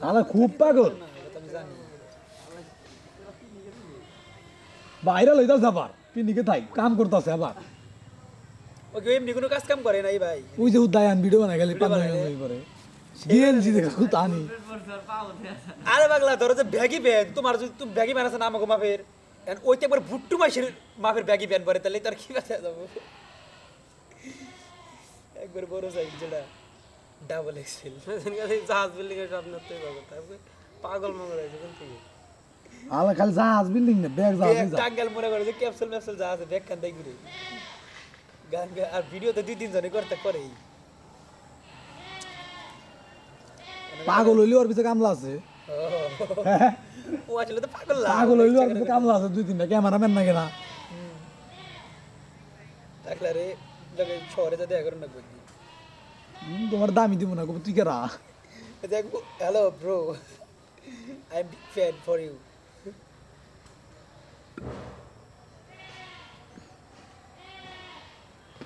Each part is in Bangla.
আলা খুব পাগল আমি জানি বাইরে লইতা যাবার পিনিকে থাই কাম করতেছে আবার ওকে এমনি কোনো কাজ কাম করে নাই ভাই ওই যে উদয়ন ভিডিও বানাই গেলে Video বানাই পাগল করে গেঞ্জি দেখো তানি আরে পাগলা ধরো যে ব্যাগি প্যান তোমার যদি তুমি ব্যাগি প্যান আছে না আমাকে মাপের ওইতে একবার ভুট্টু মাসের মাপের ব্যাগি প্যান পরে তাহলে তার কি কথা যাবো একবার বড় সাইজ যেটা ডাবল এক্সেল জাহাজ বিল্ডিং এর স্বপ্ন তো পাগল মঙ্গল আছে কোন থেকে আলা খালি জাহাজ বিল্ডিং না ব্যাগ জাহাজ টাঙ্গাল মনে করে যে ক্যাপসুল ম্যাপসুল যা আছে ব্যাগ কান দেয় ঘুরে গান আর ভিডিও তো 2-3 জনে করতে করেই পাগল হইলে ওর পিছে কামলা আছে ও আসলে তো পাগল পাগল হইলে ওর পিছে কামলা আছে দুই তিনটা ক্যামেরাম্যান না কেনা দেখলা রে লাগে শহরে যা দেখা করুন না কই তোমার দামি দিব না তুই কেরা দেখ hello bro I am big fan for you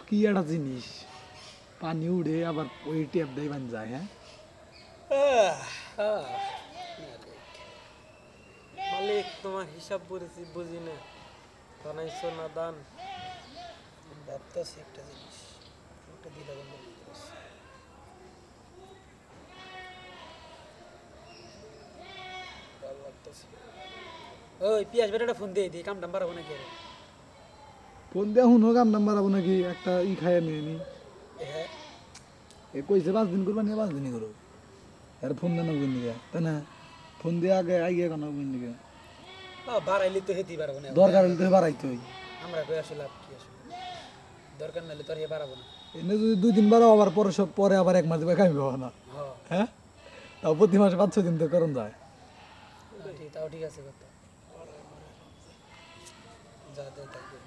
কি একটা জিনিস পানি উড়ে আবার ওই টেপ দেয় বান যায় হ্যাঁ মালিক তোমার হিসাব বুঝি বুঝি না বানাইছো না দান ভাবতেছি একটা জিনিস একটা দিলা বন্ধ করতেছি ওই পিয়াজ বেটাটা ফোন দিয়ে দিই কামটা বাড়াবো নাকি ফোন দেওয়া হুনো কাম নাম্বার আবো নাকি একটা ই খাইয়ে নিয়ে নি হ্যাঁ এ কইছে 5 দিন করবা নিয়ে 5 দিনই করো আর ফোন দেন বুঝ নিয়ে তাই না ফোন দিয়ে আগে আগে কোনো বুঝ নিয়ে বাড়াইলে তো হেতেই পারবো না দরকার হলে তো বাড়াইতে হই আমরা কই আসলে লাভ কি আসলে দরকার নাহলে তো আর বাড়াবো না এনে যদি 2 দিন বাড়াও আবার পরে সব পরে আবার 1 মাস দিবে খাইবে না হ্যাঁ হ্যাঁ তাও প্রতি মাসে 5-6 দিন তো করন যায় তাও ঠিক আছে কথা যাতে থাকবে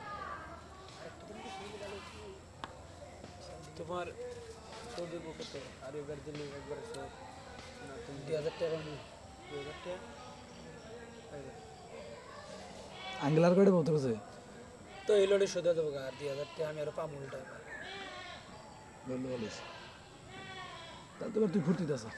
তোমার সৌদি কত আর এবার দিল্লি একবার সে না তুমি 2000 টাকা নিয়ে 2000 টাকা আঙ্গলার করে মতো আছে তো এই লোডে শোধা দেবো আর 2000 টাকা আমি আরো পামু উল্টা বললো বলিস তাহলে তো তুই ফুর্তিতে আছা